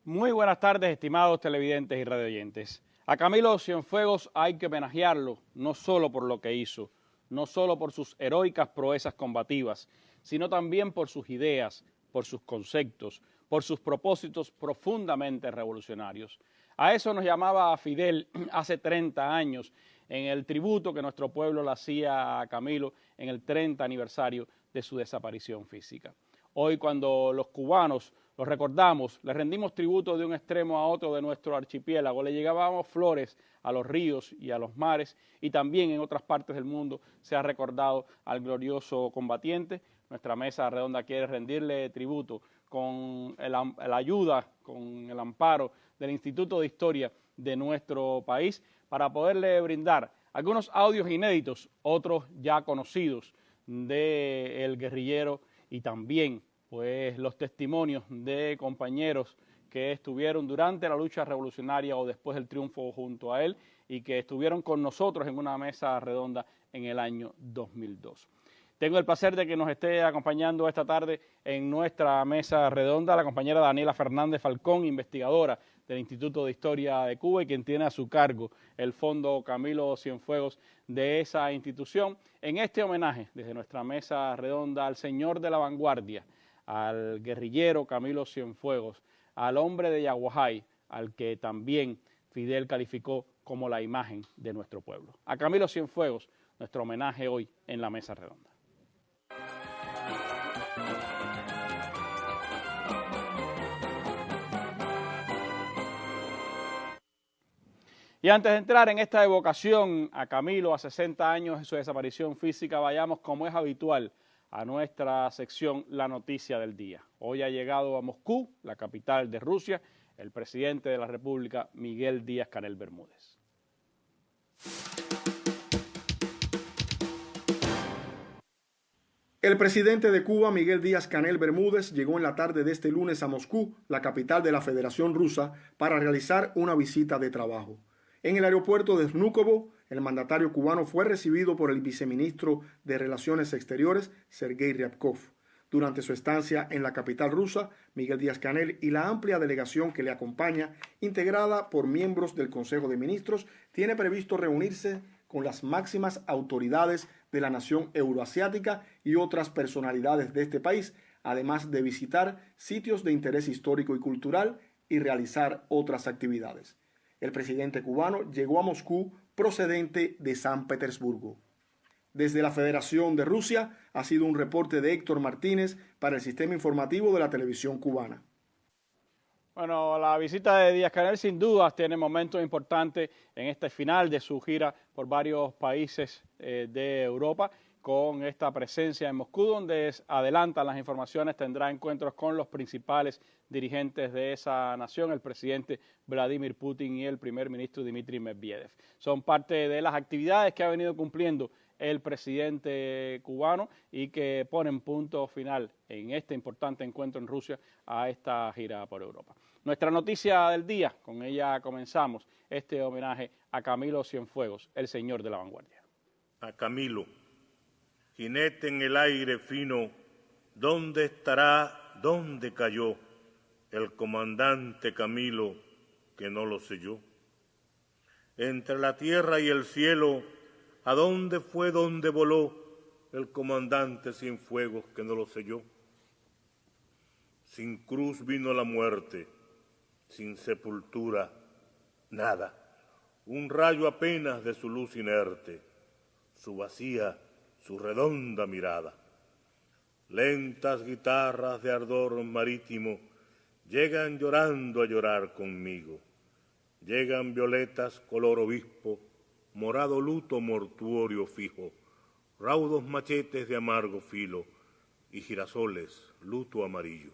Muy buenas tardes, estimados televidentes y radioyentes. A Camilo Cienfuegos hay que homenajearlo no solo por lo que hizo, no solo por sus heroicas proezas combativas, sino también por sus ideas, por sus conceptos, por sus propósitos profundamente revolucionarios. A eso nos llamaba Fidel hace 30 años en el tributo que nuestro pueblo le hacía a Camilo en el 30 aniversario de su desaparición física. Hoy, cuando los cubanos los recordamos, le rendimos tributo de un extremo a otro de nuestro archipiélago, le llevábamos flores a los ríos y a los mares, y también en otras partes del mundo se ha recordado al glorioso combatiente. Nuestra mesa redonda quiere rendirle tributo con la ayuda, con el amparo del Instituto de Historia de nuestro país, para poderle brindar algunos audios inéditos, otros ya conocidos, del guerrillero, y también pues los testimonios de compañeros que estuvieron durante la lucha revolucionaria o después del triunfo junto a él y que estuvieron con nosotros en una mesa redonda en el año 2002. Tengo el placer de que nos esté acompañando esta tarde en nuestra mesa redonda la compañera Daniela Fernández Falcón, investigadora del Instituto de Historia de Cuba y quien tiene a su cargo el Fondo Camilo Cienfuegos de esa institución, en este homenaje desde nuestra mesa redonda al señor de la vanguardia, al guerrillero Camilo Cienfuegos, al hombre de Yaguajay, al que también Fidel calificó como la imagen de nuestro pueblo. A Camilo Cienfuegos, nuestro homenaje hoy en la mesa redonda. Y antes de entrar en esta evocación a Camilo a 60 años de su desaparición física, vayamos, como es habitual, a nuestra sección La Noticia del Día. Hoy ha llegado a Moscú, la capital de Rusia, el presidente de la República, Miguel Díaz-Canel Bermúdez. El presidente de Cuba, Miguel Díaz-Canel Bermúdez, llegó en la tarde de este lunes a Moscú, la capital de la Federación Rusa, para realizar una visita de trabajo. En el aeropuerto de Vnukovo, el mandatario cubano fue recibido por el viceministro de Relaciones Exteriores, Sergei Ryabkov. Durante su estancia en la capital rusa, Miguel Díaz-Canel y la amplia delegación que le acompaña, integrada por miembros del Consejo de Ministros, tiene previsto reunirse con las máximas autoridades de la nación euroasiática y otras personalidades de este país, además de visitar sitios de interés histórico y cultural y realizar otras actividades. El presidente cubano llegó a Moscú procedente de San Petersburgo. Desde la Federación de Rusia ha sido un reporte de Héctor Martínez para el Sistema Informativo de la Televisión Cubana. Bueno, la visita de Díaz-Canel sin dudas tiene momentos importantes en este final de su gira por varios países de Europa, con esta presencia en Moscú, donde adelantan las informaciones, tendrá encuentros con los principales dirigentes de esa nación, el presidente Vladimir Putin y el primer ministro Dmitry Medvedev. Son parte de las actividades que ha venido cumpliendo el presidente cubano y que ponen punto final en este importante encuentro en Rusia a esta gira por Europa. Nuestra noticia del día, con ella comenzamos este homenaje a Camilo Cienfuegos, el señor de la vanguardia. A Camilo, jinete en el aire fino, ¿dónde estará, dónde cayó el comandante Camilo que no lo sé yo? Entre la tierra y el cielo, ¿a dónde fue, dónde voló el comandante Cienfuegos que no lo sé yo? Sin cruz vino la muerte, sin sepultura, nada. Un rayo apenas de su luz inerte, su vacía, su redonda mirada. Lentas guitarras de ardor marítimo llegan llorando a llorar conmigo. Llegan violetas color obispo, morado luto mortuorio fijo, raudos machetes de amargo filo y girasoles luto amarillo.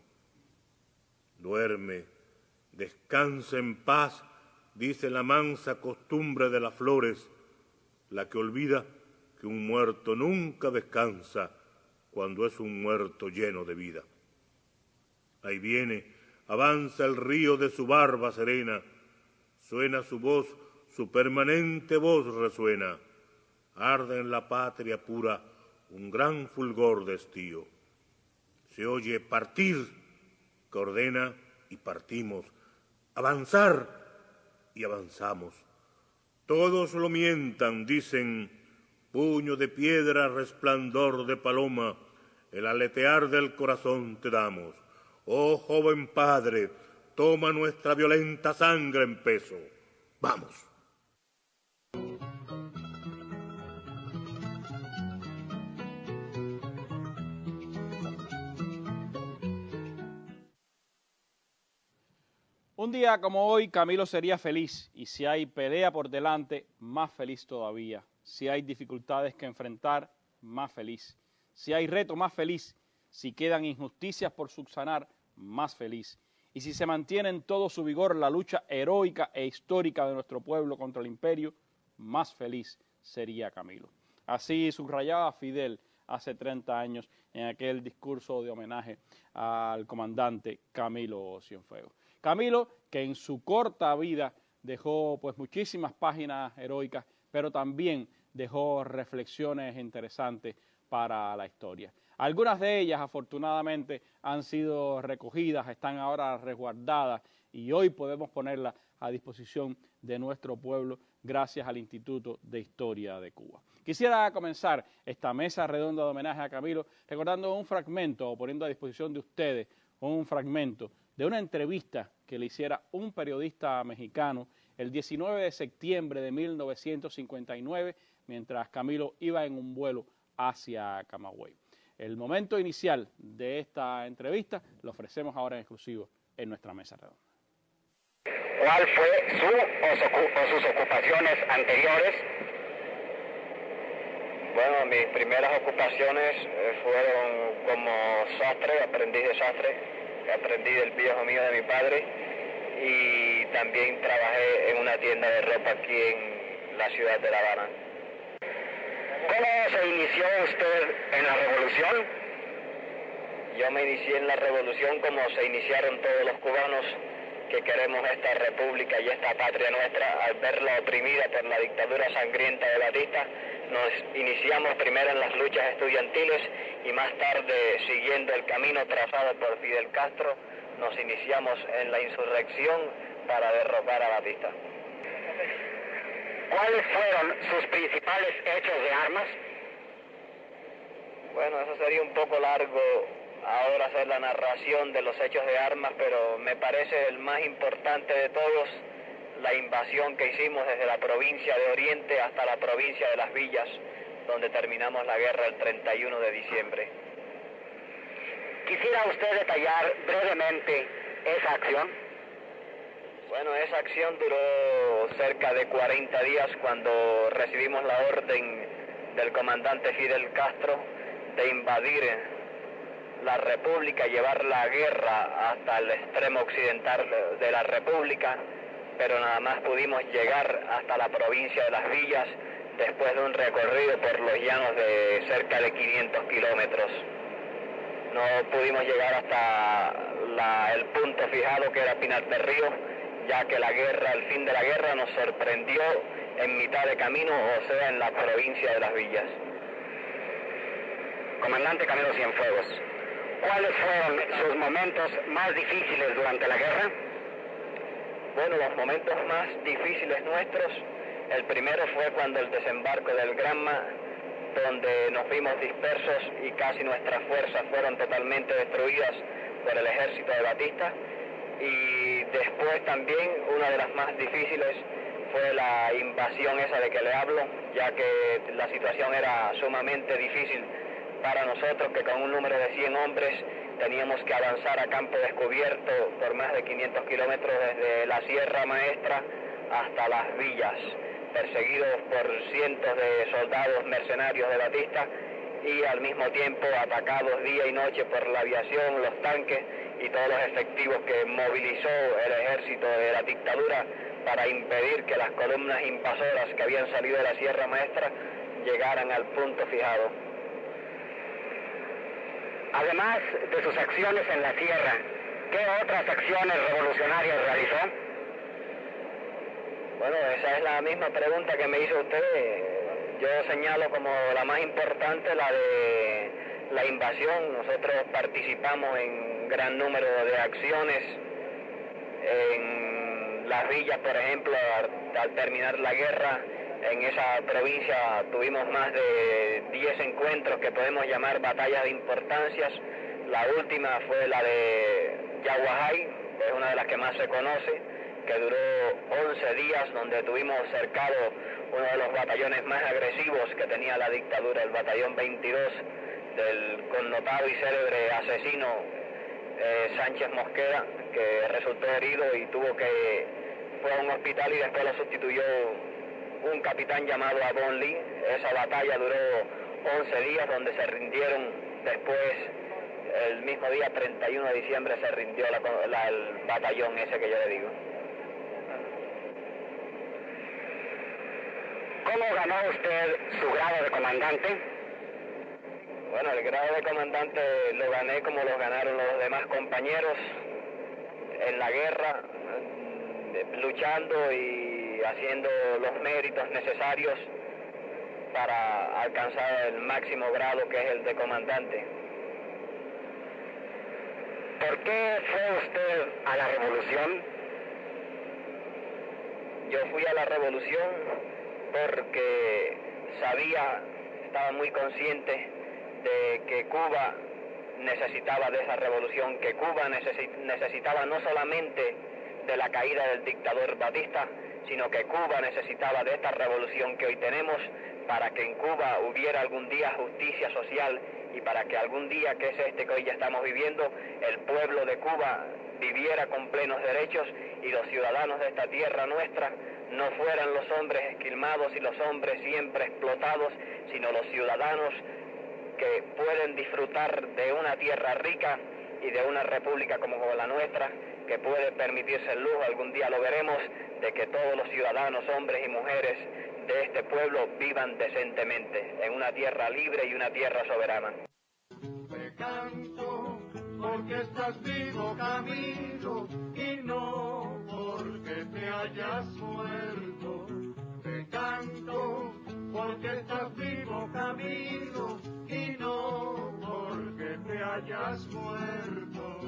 Duerme, descansa en paz, dice la mansa costumbre de las flores, la que olvida que un muerto nunca descansa cuando es un muerto lleno de vida. Ahí viene, avanza el río de su barba serena, suena su voz, su permanente voz resuena, arde en la patria pura un gran fulgor de estío. Se oye partir, que ordena y partimos, avanzar, y avanzamos. Todos lo mientan, dicen, puño de piedra, resplandor de paloma, el aletear del corazón te damos. Oh joven padre, toma nuestra violenta sangre en peso. Vamos. Un día como hoy, Camilo sería feliz, y si hay pelea por delante, más feliz todavía. Si hay dificultades que enfrentar, más feliz. Si hay reto, más feliz. Si quedan injusticias por subsanar, más feliz. Y si se mantiene en todo su vigor la lucha heroica e histórica de nuestro pueblo contra el imperio, más feliz sería Camilo. Así subrayaba Fidel hace 30 años en aquel discurso de homenaje al comandante Camilo Cienfuegos. Camilo, que en su corta vida dejó pues muchísimas páginas heroicas, pero también dejó reflexiones interesantes para la historia. Algunas de ellas, afortunadamente, han sido recogidas, están ahora resguardadas y hoy podemos ponerlas a disposición de nuestro pueblo gracias al Instituto de Historia de Cuba. Quisiera comenzar esta mesa redonda de homenaje a Camilo recordando un fragmento o poniendo a disposición de ustedes un fragmento de una entrevista que le hiciera un periodista mexicano el 19 de septiembre de 1959 mientras Camilo iba en un vuelo hacia Camagüey. El momento inicial de esta entrevista lo ofrecemos ahora en exclusivo en nuestra mesa redonda. ¿Cuál fue su o sus ocupaciones anteriores? Bueno, mis primeras ocupaciones fueron como sastre, aprendiz de sastre, aprendí del viejo mío de mi padre y también trabajé en una tienda de ropa aquí en la ciudad de La Habana. ¿Cómo se inició usted en la revolución? Yo me inicié en la revolución como se iniciaron todos los cubanos que queremos esta república y esta patria nuestra, al verla oprimida por la dictadura sangrienta de Batista. Nos iniciamos primero en las luchas estudiantiles y más tarde, siguiendo el camino trazado por Fidel Castro, nos iniciamos en la insurrección para derrocar a Batista. ¿Cuáles fueron sus principales hechos de armas? Bueno, eso sería un poco largo ahora hacer la narración de los hechos de armas, pero me parece el más importante de todos la invasión que hicimos desde la provincia de Oriente hasta la provincia de Las Villas, donde terminamos la guerra el 31 de diciembre. ¿Quisiera usted detallar brevemente esa acción? Bueno, esa acción duró cerca de 40 días cuando recibimos la orden del comandante Fidel Castro de invadir la República, llevar la guerra hasta el extremo occidental de la República, pero nada más pudimos llegar hasta la provincia de Las Villas después de un recorrido por los llanos de cerca de 500 kilómetros. No pudimos llegar hasta el punto fijado que era Pinar del Río, ya que la guerra, el fin de la guerra nos sorprendió en mitad de camino, o sea, en la provincia de Las Villas. Comandante Camilo Cienfuegos, ¿cuáles fueron sus momentos más difíciles durante la guerra? Bueno, los momentos más difíciles nuestros, el primero fue cuando el desembarco del Granma, donde nos vimos dispersos y casi nuestras fuerzas fueron totalmente destruidas por el ejército de Batista. Y después también una de las más difíciles fue la invasión esa de que le hablo, ya que la situación era sumamente difícil para nosotros, que con un número de 100 hombres teníamos que avanzar a campo descubierto por más de 500 kilómetros desde la Sierra Maestra hasta Las Villas, perseguidos por cientos de soldados mercenarios de Batista y al mismo tiempo atacados día y noche por la aviación, los tanques y todos los efectivos que movilizó el ejército de la dictadura para impedir que las columnas invasoras que habían salido de la Sierra Maestra llegaran al punto fijado. Además de sus acciones en la sierra, ¿qué otras acciones revolucionarias realizó? Bueno, esa es la misma pregunta que me hizo usted. Yo señalo como la más importante la de la invasión. Nosotros participamos en gran número de acciones En las villas, por ejemplo, al terminar la guerra, en esa provincia tuvimos más de 10 encuentros que podemos llamar batallas de importancias. La última fue la de Yaguajay, que es una de las que más se conoce, que duró 11 días, donde tuvimos cercado uno de los batallones más agresivos que tenía la dictadura, el batallón 22 del connotado y célebre asesino Sánchez Mosquera, que resultó herido y fue a un hospital y después lo sustituyó un capitán llamado Abon Lee. Esa batalla duró 11 días, donde se rindieron después, el mismo día 31 de diciembre se rindió el batallón ese que yo le digo. ¿Cómo ganó usted su grado de comandante? Bueno, el grado de comandante lo gané como lo ganaron los demás compañeros en la guerra, luchando y haciendo los méritos necesarios para alcanzar el máximo grado, que es el de comandante. ¿Por qué fue usted a la revolución? Yo fui a la revolución porque estaba muy consciente de que Cuba necesitaba de esa revolución, que Cuba necesitaba no solamente de la caída del dictador Batista, sino que Cuba necesitaba de esta revolución que hoy tenemos para que en Cuba hubiera algún día justicia social y para que algún día, que es este que hoy ya estamos viviendo, el pueblo de Cuba viviera con plenos derechos y los ciudadanos de esta tierra nuestra no fueran los hombres esquilmados y los hombres siempre explotados, sino los ciudadanos que pueden disfrutar de una tierra rica y de una república como la nuestra, que puede permitirse el lujo, algún día lo veremos, de que todos los ciudadanos, hombres y mujeres de este pueblo vivan decentemente en una tierra libre y una tierra soberana. Te canto porque estás vivo, Camilo, y no porque te hayas muerto. Te canto porque estás vivo, Camilo, y no porque te hayas muerto.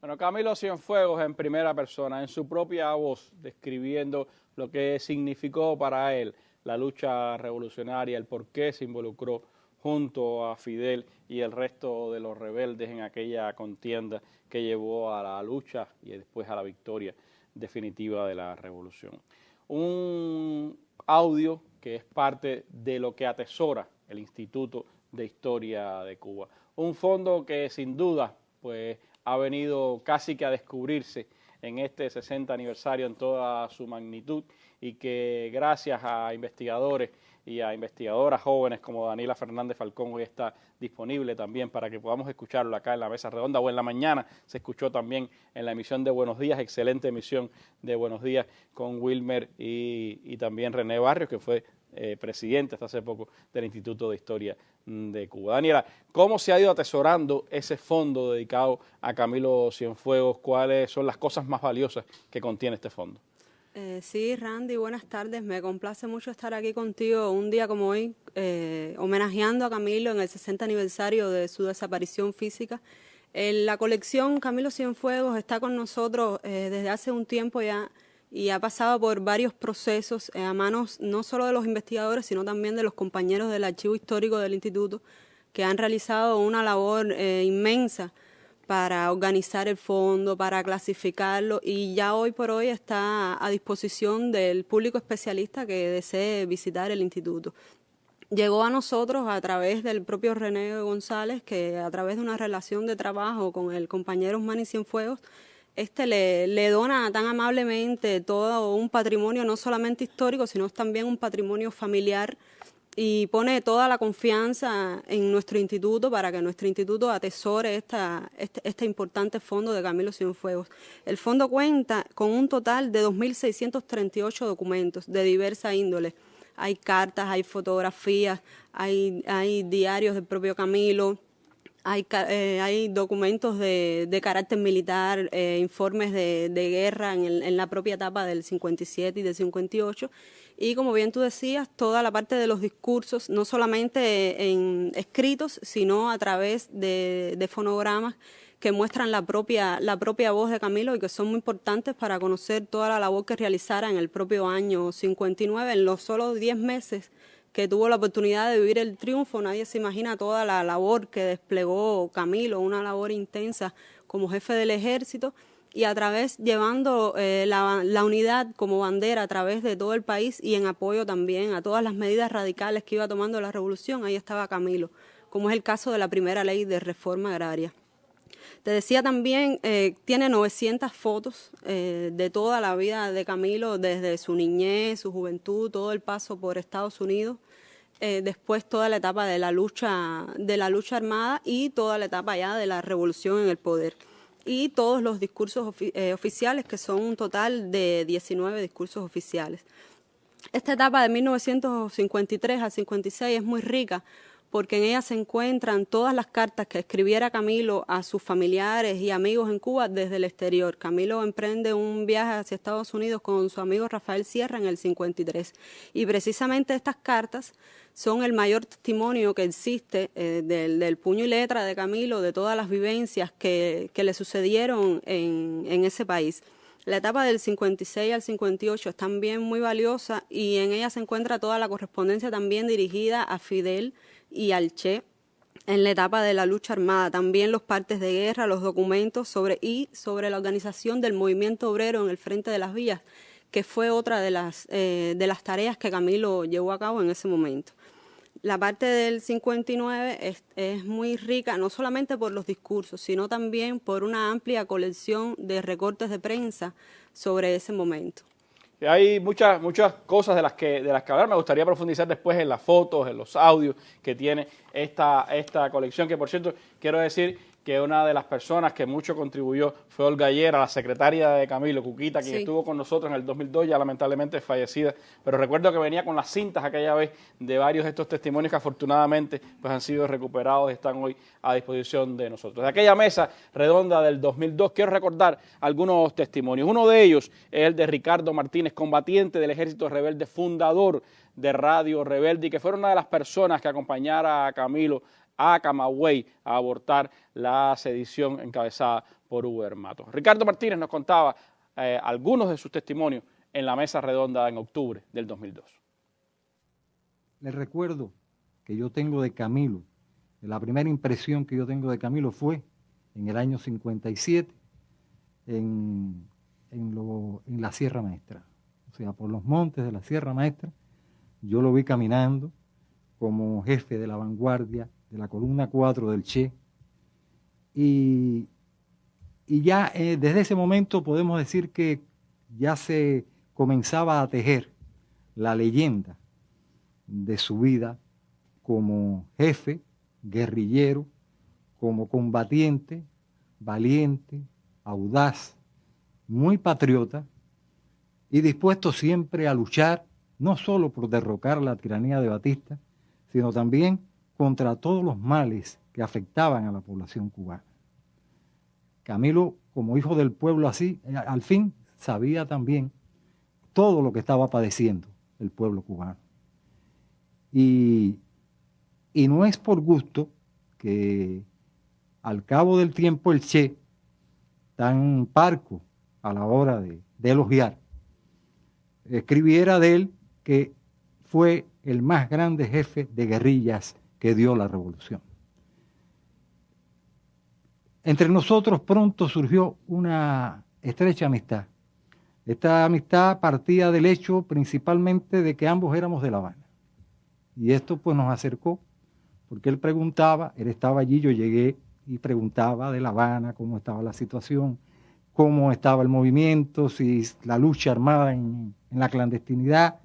Bueno, Camilo Cienfuegos en primera persona, en su propia voz, describiendo lo que significó para él la lucha revolucionaria, el por qué se involucró junto a Fidel y el resto de los rebeldes en aquella contienda que llevó a la lucha y después a la victoria definitiva de la revolución. Un audio que es parte de lo que atesora el Instituto de Historia de Cuba. Un fondo que sin duda pues ha venido casi que a descubrirse en este 60 aniversario en toda su magnitud y que gracias a investigadores y a investigadoras jóvenes como Daniela Fernández Falcón hoy está disponible también para que podamos escucharlo acá en la Mesa Redonda, o en la mañana se escuchó también en la emisión de Buenos Días, excelente emisión de Buenos Días con Wilmer y también René Barrios, que fue presidente hasta hace poco del Instituto de Historia de Cuba. Daniela, ¿cómo se ha ido atesorando ese fondo dedicado a Camilo Cienfuegos? ¿Cuáles son las cosas más valiosas que contiene este fondo? Sí, Randy, buenas tardes. Me complace mucho estar aquí contigo un día como hoy, homenajeando a Camilo en el 60 aniversario de su desaparición física. La colección Camilo Cienfuegos está con nosotros desde hace un tiempo ya y ha pasado por varios procesos a manos no solo de los investigadores, sino también de los compañeros del Archivo Histórico del Instituto, que han realizado una labor inmensa para organizar el fondo, para clasificarlo, y ya hoy por hoy está a disposición del público especialista que desee visitar el instituto. Llegó a nosotros a través del propio René González, que a través de una relación de trabajo con el compañero Manny Cienfuegos, le dona tan amablemente todo un patrimonio no solamente histórico, sino también un patrimonio familiar, y pone toda la confianza en nuestro instituto para que nuestro instituto atesore este importante fondo de Camilo Cienfuegos. El fondo cuenta con un total de 2.638 documentos de diversa índole. Hay cartas, hay fotografías, hay diarios del propio Camilo, hay documentos de carácter militar, informes de guerra en la propia etapa del 57 y del 58, y como bien tú decías, toda la parte de los discursos, no solamente en escritos, sino a través de fonogramas que muestran la propia voz de Camilo y que son muy importantes para conocer toda la labor que realizara en el propio año 59, en los solo 10 meses que tuvo la oportunidad de vivir el triunfo. Nadie se imagina toda la labor que desplegó Camilo, una labor intensa como jefe del ejército, y a través, llevando la unidad como bandera a través de todo el país y en apoyo también a todas las medidas radicales que iba tomando la revolución. Ahí estaba Camilo, como es el caso de la primera ley de reforma agraria. Te decía también, tiene 900 fotos de toda la vida de Camilo, desde su niñez, su juventud, todo el paso por Estados Unidos, después toda la etapa de la lucha armada y toda la etapa ya de la revolución en el poder. Y todos los discursos oficiales, que son un total de 19 discursos oficiales. Esta etapa de 1953 al 56 es muy rica, porque en ella se encuentran todas las cartas que escribiera Camilo a sus familiares y amigos en Cuba desde el exterior. Camilo emprende un viaje hacia Estados Unidos con su amigo Rafael Sierra en el 53. Y precisamente estas cartas son el mayor testimonio que existe del puño y letra de Camilo, de todas las vivencias que le sucedieron en ese país. La etapa del 56 al 58 es también muy valiosa y en ella se encuentra toda la correspondencia también dirigida a Fidel y al Che en la etapa de la lucha armada, también los partes de guerra, los documentos sobre la organización del movimiento obrero en el Frente de las Villas, que fue otra de las tareas que Camilo llevó a cabo en ese momento. La parte del 59 es muy rica, no solamente por los discursos, sino también por una amplia colección de recortes de prensa sobre ese momento. Hay muchas cosas de las que hablar. Me gustaría profundizar después en las fotos, en los audios que tiene esta colección, que por cierto quiero decir que una de las personas que mucho contribuyó fue Olga Llera, la secretaria de Camilo, Cuquita, quien estuvo con nosotros en el 2002, ya lamentablemente fallecida, pero recuerdo que venía con las cintas aquella vez de varios de estos testimonios que afortunadamente pues han sido recuperados y están hoy a disposición de nosotros. De aquella mesa redonda del 2002 quiero recordar algunos testimonios. Uno de ellos es el de Ricardo Martínez, combatiente del Ejército Rebelde, fundador de Radio Rebelde, y que fue una de las personas que acompañara a Camilo a Camagüey a abortar la sedición encabezada por Hugo Matos. Ricardo Martínez nos contaba algunos de sus testimonios en la mesa redonda en octubre del 2002. Les recuerdo que yo tengo de Camilo, la primera impresión que yo tengo de Camilo fue en el año 57 en la Sierra Maestra, o sea, por los montes de la Sierra Maestra. Yo lo vi caminando como jefe de la vanguardia de la columna 4 del Che, y ya desde ese momento podemos decir que ya se comenzaba a tejer la leyenda de su vida como jefe, guerrillero, como combatiente, valiente, audaz, muy patriota y dispuesto siempre a luchar, no solo por derrocar la tiranía de Batista, sino también contra todos los males que afectaban a la población cubana. Camilo, como hijo del pueblo así, al fin sabía también todo lo que estaba padeciendo el pueblo cubano. Y no es por gusto que al cabo del tiempo el Che, tan parco a la hora de elogiar, escribiera de él que fue el más grande jefe de guerrillas que dio la revolución. Entre nosotros pronto surgió una estrecha amistad. Esta amistad partía del hecho principalmente de que ambos éramos de La Habana. Y esto pues nos acercó, porque él preguntaba, él estaba allí, yo llegué y preguntaba de La Habana cómo estaba la situación, cómo estaba el movimiento, si la lucha armada en la clandestinidad.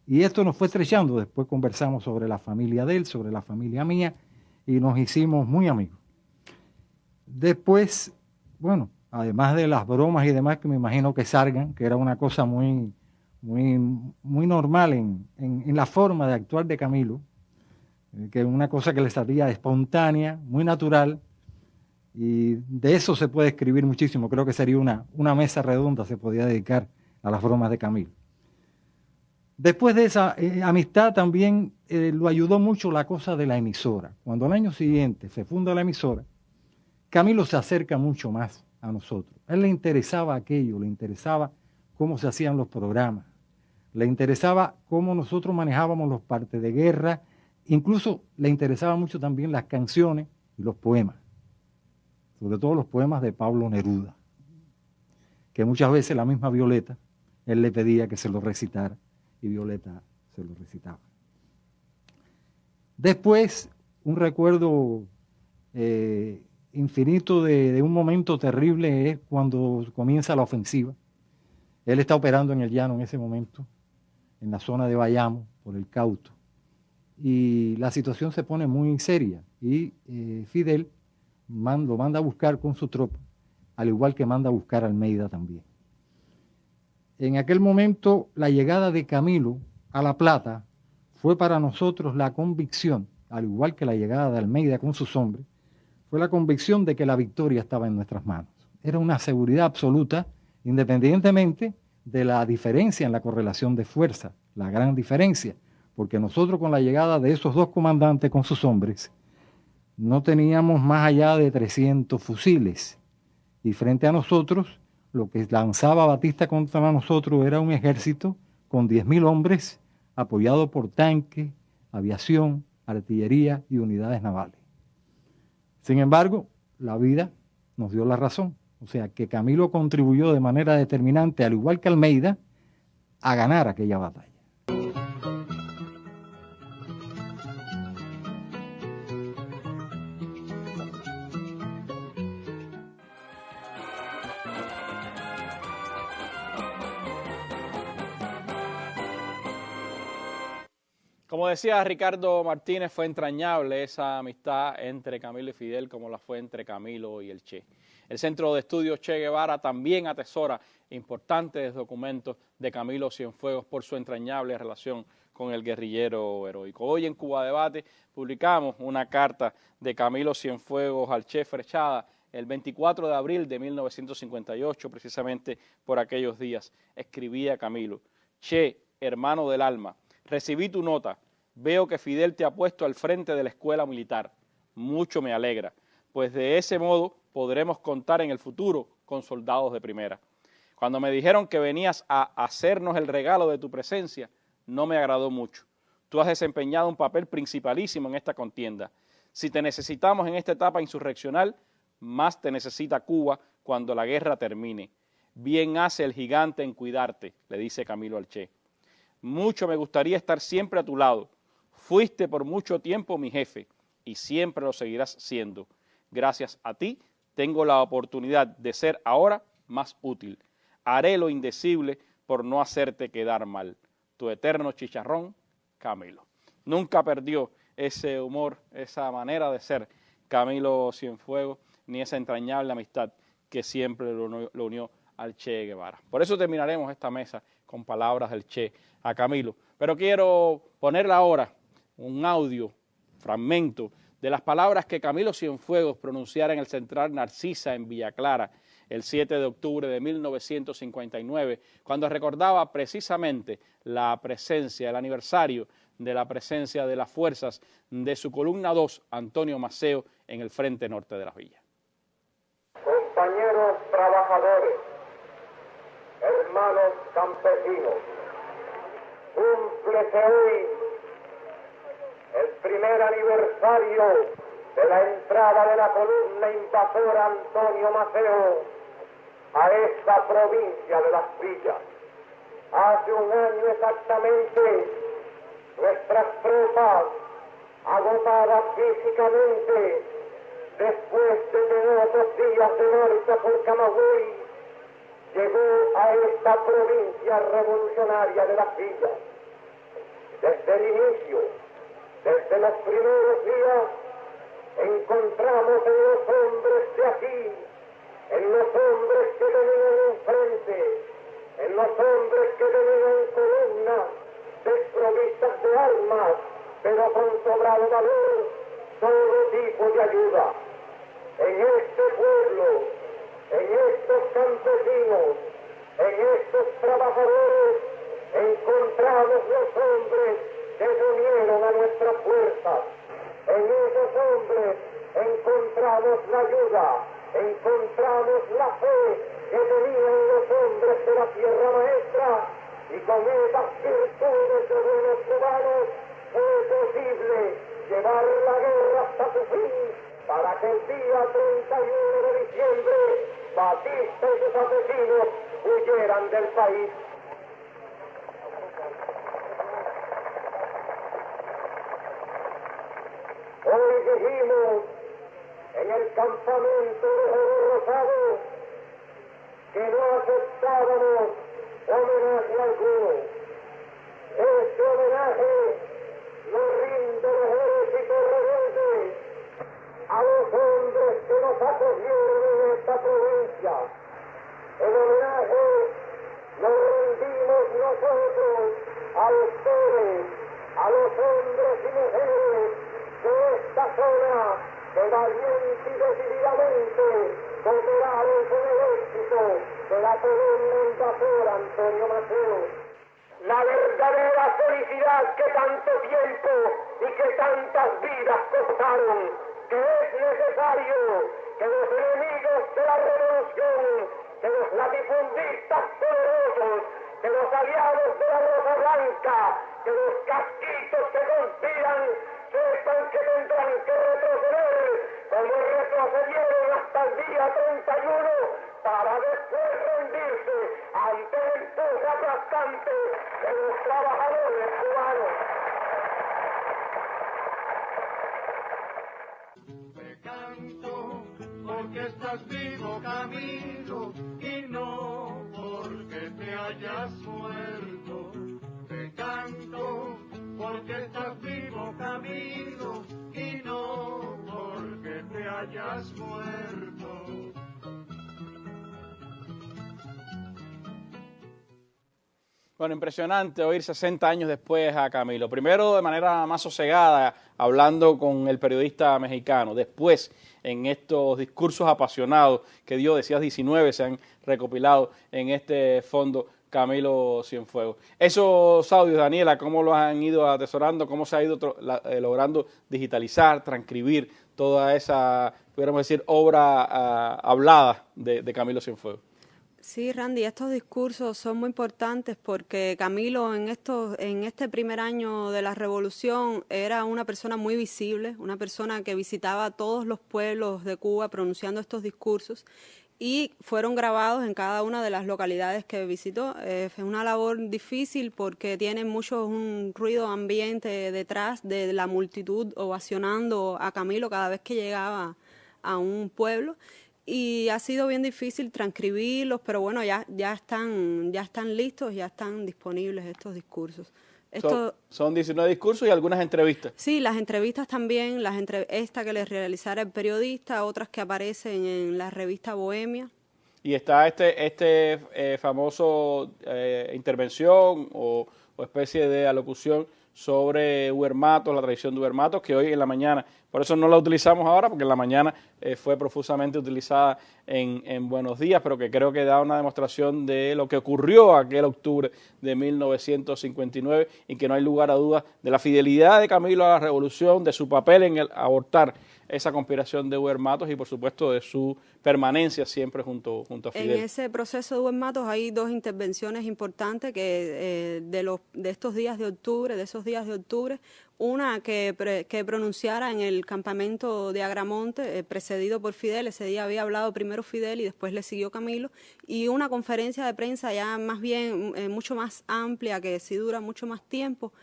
Y esto nos fue estrechando. Después conversamos sobre la familia de él, sobre la familia mía, y nos hicimos muy amigos. Después, bueno, además de las bromas y demás que me imagino que salgan, que era una cosa muy normal en la forma de actuar de Camilo, que es una cosa que le salía espontánea, muy natural, y de eso se puede escribir muchísimo. Creo que sería una mesa redonda, se podía dedicar a las bromas de Camilo. Después de esa amistad también lo ayudó mucho la cosa de la emisora. Cuando al año siguiente se funda la emisora, Camilo se acerca mucho más a nosotros. A él le interesaba aquello, le interesaba cómo se hacían los programas, le interesaba cómo nosotros manejábamos los partes de guerra, incluso le interesaba mucho también las canciones y los poemas, sobre todo los poemas de Pablo Neruda, que muchas veces la misma Violeta, él le pedía que se los recitara y Violeta se los recitaba. Después, un recuerdo infinito de un momento terrible es cuando comienza la ofensiva. Él está operando en el llano en ese momento, en la zona de Bayamo, por el Cauto, y la situación se pone muy seria, y Fidel lo manda a buscar con su tropa, al igual que manda a buscar a Almeida también. En aquel momento, la llegada de Camilo a La Plata fue para nosotros la convicción, al igual que la llegada de Almeida con sus hombres, fue la convicción de que la victoria estaba en nuestras manos. Era una seguridad absoluta, independientemente de la diferencia en la correlación de fuerza, la gran diferencia, porque nosotros con la llegada de esos dos comandantes con sus hombres, no teníamos más allá de 300 fusiles, y frente a nosotros, lo que lanzaba Batista contra nosotros era un ejército con 10.000 hombres, apoyado por tanques, aviación, artillería y unidades navales. Sin embargo, la vida nos dio la razón. O sea, que Camilo contribuyó de manera determinante, al igual que Almeida, a ganar aquella batalla. Como decía Ricardo Martínez, fue entrañable esa amistad entre Camilo y Fidel, como la fue entre Camilo y el Che. El Centro de Estudios Che Guevara también atesora importantes documentos de Camilo Cienfuegos por su entrañable relación con el guerrillero heroico. Hoy en Cuba Debate publicamos una carta de Camilo Cienfuegos al Che Frechada el 24 de abril de 1958, precisamente por aquellos días. Escribía Camilo: Che, hermano del alma, recibí tu nota, veo que Fidel te ha puesto al frente de la escuela militar. Mucho me alegra, pues de ese modo podremos contar en el futuro con soldados de primera. Cuando me dijeron que venías a hacernos el regalo de tu presencia, no me agradó mucho. Tú has desempeñado un papel principalísimo en esta contienda. Si te necesitamos en esta etapa insurreccional, más te necesita Cuba cuando la guerra termine. Bien hace el gigante en cuidarte, le dice Camilo al Che. Mucho me gustaría estar siempre a tu lado. Fuiste por mucho tiempo mi jefe y siempre lo seguirás siendo. Gracias a ti tengo la oportunidad de ser ahora más útil. Haré lo indecible por no hacerte quedar mal. Tu eterno chicharrón, Camilo. Nunca perdió ese humor, esa manera de ser Camilo Cienfuegos, ni esa entrañable amistad que siempre lo unió al Che Guevara. Por eso terminaremos esta mesa con palabras del Che a Camilo. Pero quiero ponerle ahora un audio, fragmento, de las palabras que Camilo Cienfuegos pronunciara en el Central Narcisa en Villa Clara el 7 de octubre de 1959, cuando recordaba precisamente la presencia, el aniversario de la presencia de las fuerzas de su columna 2, Antonio Maceo, en el frente norte de las villas. Compañeros trabajadores, hermanos campesinos, cúmplese hoy el primer aniversario de la entrada de la columna invasora Antonio Maceo a esta provincia de Las Villas. Hace un año exactamente, nuestras tropas, agotadas físicamente, después de tener 2 días de marcha por Camagüey, llegó a esta provincia revolucionaria de Las Villas. Desde el inicio, desde los primeros días, encontramos en los hombres de aquí, en los hombres que venían enfrente, en los hombres que venían en columnas, desprovistas de armas, pero con sobrado valor, todo tipo de ayuda. En este pueblo, en estos campesinos, en estos trabajadores, encontramos los hombres que se unieron a nuestras fuerzas. En esos hombres encontramos la ayuda, encontramos la fe que tenían los hombres de la tierra maestra, y con esas virtudes de buenos cubanos fue posible llevar la guerra hasta su fin, para que el día 31 de diciembre Batista y sus asesinos huyeran del país. Hoy dijimos en el campamento de Jorge Rosado que no aceptábamos homenaje alguno. Este homenaje lo rinde el ejército rebelde a los hombres que nos acogieron en esta provincia. El homenaje lo rendimos nosotros a ustedes, a los hombres y mujeres de esta zona que valiente y decididamente cooperaron con el éxito de la columna invasora Antonio Maceo. La verdadera felicidad que tanto tiempo y que tantas vidas costaron, que es necesario que los enemigos de la revolución, que los latifundistas poderosos, que los aliados de la Rosa Blanca, que los casquitos que conspiran, sepan que tendrán que retroceder, como retrocedieron hasta el día 31, para después rendirse ante el empuje aplastante de los trabajadores cubanos. Te canto porque estás vivo, Camilo, y no porque te hayas muerto. Te canto porque estás vivo, Camilo, y no porque te hayas muerto. Bueno, impresionante oír 60 años después a Camilo. Primero de manera más sosegada, hablando con el periodista mexicano. Después, en estos discursos apasionados que dio, decías 19, se han recopilado en este fondo Camilo Cienfuegos. Esos audios, Daniela, ¿cómo los han ido atesorando? ¿Cómo se ha ido logrando digitalizar, transcribir toda esa, pudiéramos decir, obra hablada de Camilo Cienfuegos? Sí, Randy, estos discursos son muy importantes porque Camilo en este primer año de la revolución era una persona muy visible, una persona que visitaba todos los pueblos de Cuba pronunciando estos discursos y fueron grabados en cada una de las localidades que visitó. Es una labor difícil porque tiene un ruido ambiente detrás de la multitud ovacionando a Camilo cada vez que llegaba a un pueblo. Y ha sido bien difícil transcribirlos, pero bueno, ya están listos, ya están disponibles estos discursos. Son 19 discursos y algunas entrevistas. Sí, las entrevistas también, esta que les realizara el periodista, otras que aparecen en la revista Bohemia. Y está famoso intervención o especie de alocución sobre Huber Matos, la tradición de Huber Matos, que hoy en la mañana, por eso no la utilizamos ahora, porque en la mañana fue profusamente utilizada en Buenos Días, pero que creo que da una demostración de lo que ocurrió aquel octubre de 1959 y que no hay lugar a dudas de la fidelidad de Camilo a la revolución, de su papel en el abortar esa conspiración de Huber Matos y por supuesto de su permanencia siempre junto a Fidel. En ese proceso de Huber Matos hay dos intervenciones importantes que de esos días de octubre, una que pronunciara en el campamento de Agramonte, precedido por Fidel. Ese día había hablado primero Fidel y después le siguió Camilo, y una conferencia de prensa ya más bien mucho más amplia, que sí dura mucho más tiempo,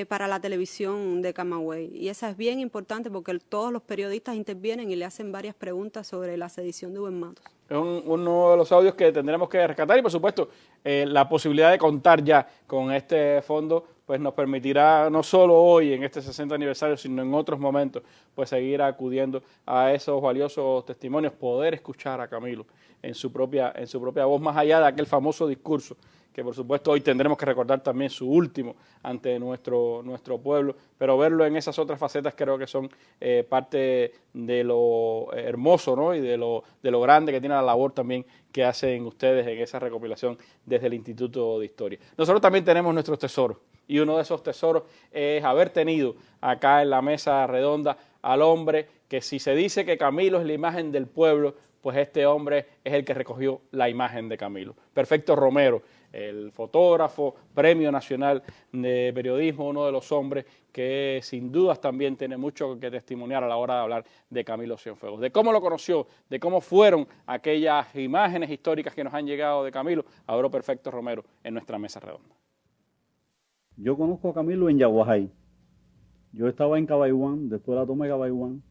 para la televisión de Camagüey. Y esa es bien importante porque todos los periodistas intervienen y le hacen varias preguntas sobre la sedición de Huber Matos. Es uno de los audios que tendremos que rescatar y, por supuesto, la posibilidad de contar ya con este fondo pues nos permitirá no solo hoy en este 60 aniversario, sino en otros momentos, pues seguir acudiendo a esos valiosos testimonios, poder escuchar a Camilo en su propia voz, más allá de aquel famoso discurso que por supuesto hoy tendremos que recordar también su último ante nuestro pueblo, pero verlo en esas otras facetas creo que son parte de lo hermoso, ¿no? Y de lo grande que tiene la labor también que hacen ustedes en esa recopilación desde el Instituto de Historia. Nosotros también tenemos nuestros tesoros, y uno de esos tesoros es haber tenido acá en la mesa redonda al hombre que si se dice que Camilo es la imagen del pueblo, pues este hombre es el que recogió la imagen de Camilo. Perfecto Romero, el fotógrafo, Premio Nacional de Periodismo, uno de los hombres que sin dudas también tiene mucho que testimoniar a la hora de hablar de Camilo Cienfuegos, de cómo lo conoció, de cómo fueron aquellas imágenes históricas que nos han llegado de Camilo. Habló Perfecto Romero en nuestra mesa redonda. Yo conozco a Camilo en Yaguajay. Yo estaba en Cabaiguán, después de la toma de Cabaiguán,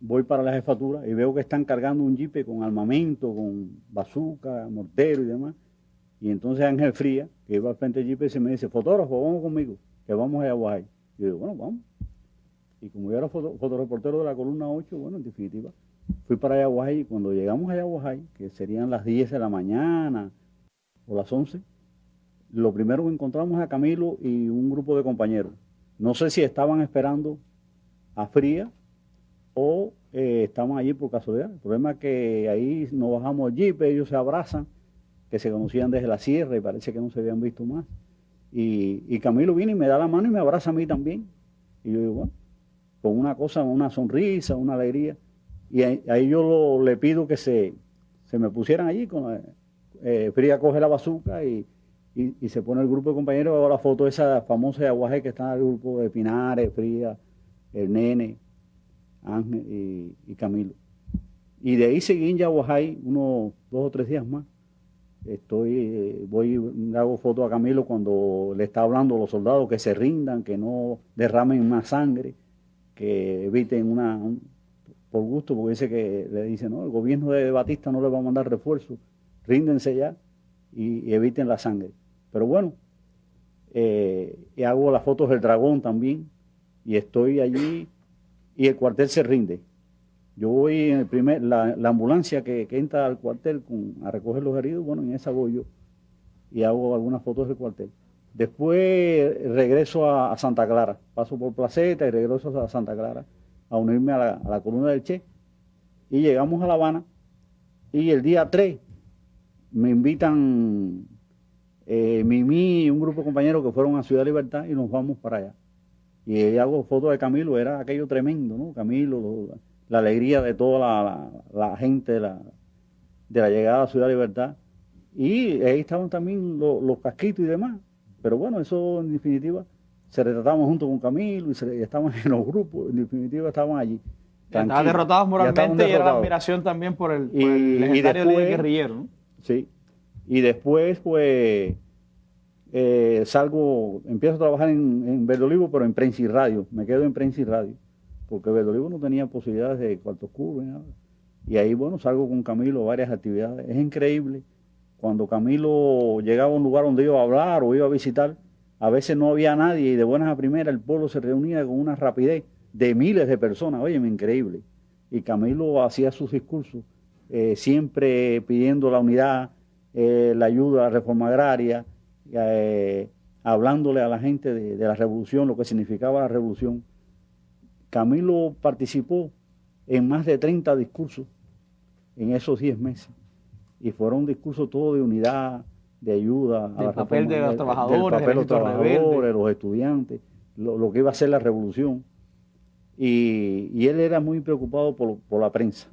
voy para la jefatura y veo que están cargando un jipe con armamento, con bazooka, mortero y demás. Y entonces Ángel Fría, que iba al frente del jipe, se me dice, fotógrafo, vamos conmigo, que vamos a Yaguajay. Y yo digo, bueno, vamos. Y como yo era fotoreportero de la columna 8, bueno, en definitiva, fui para Yaguajay y cuando llegamos a Yaguajay, que serían las 10 de la mañana o las 11, lo primero que encontramos a Camilo y un grupo de compañeros. No sé si estaban esperando a Fría o estaban allí por casualidad. El problema es que ahí nos bajamos el jeep, ellos se abrazan, que se conocían desde la sierra y parece que no se habían visto más. Y Camilo viene y me da la mano y me abraza a mí también. Y yo digo, bueno, con una cosa, una sonrisa, una alegría. Y ahí yo le pido que se me pusieran allí. Fría coge la bazooka y se pone el grupo de compañeros. Hago la foto esa famosa de Aguaje que está en el grupo de Pinares, Fría, el Nene, Ángel y Camilo. Y de ahí seguí en Yaguajay unos 2 o 3 días más. Hago fotos a Camilo cuando le está hablando a los soldados que se rindan, que no derramen más sangre, que eviten por gusto, porque dice que le dice, no, el gobierno de Batista no le va a mandar refuerzos, ríndense ya y eviten la sangre. Pero bueno, y hago las fotos del dragón también, y estoy allí y el cuartel se rinde. Yo voy en la ambulancia que entra al cuartel a recoger los heridos, bueno, en esa voy yo y hago algunas fotos del cuartel. Después regreso a Santa Clara, paso por Placeta y regreso a Santa Clara a unirme a la columna del Che. Y llegamos a La Habana y el día 3 me invitan Mimi y un grupo de compañeros que fueron a Ciudad Libertad y nos vamos para allá. Y hago fotos de Camilo, era aquello tremendo, ¿no? Camilo, la alegría de toda la gente de la llegada a Ciudad Libertad. Y ahí estaban también los casquitos y demás. Pero bueno, eso en definitiva, se retrataban junto con Camilo y estaban en los grupos, en definitiva estaban allí. Estaban derrotados moralmente y era la admiración también por el legendario líder guerrillero, ¿no? Sí, y después pues empiezo a trabajar en Verde Olivo, pero en prensa y radio, me quedo en prensa y radio, porque Verde Olivo no tenía posibilidades de cuarto oscuro ni nada. Y ahí, bueno, salgo con Camilo a varias actividades. Es increíble, cuando Camilo llegaba a un lugar donde iba a hablar o iba a visitar, a veces no había nadie y de buenas a primeras el pueblo se reunía con una rapidez de miles de personas, oye, increíble. Y Camilo hacía sus discursos, siempre pidiendo la unidad, la ayuda a la reforma agraria, hablándole a la gente de la revolución, lo que significaba la revolución. Camilo participó en más de 30 discursos en esos 10 meses. Y fueron discursos todos de unidad, de ayuda a la papel de los trabajadores, del papel de los trabajadores, los estudiantes, lo que iba a ser la revolución. Y él era muy preocupado por la prensa.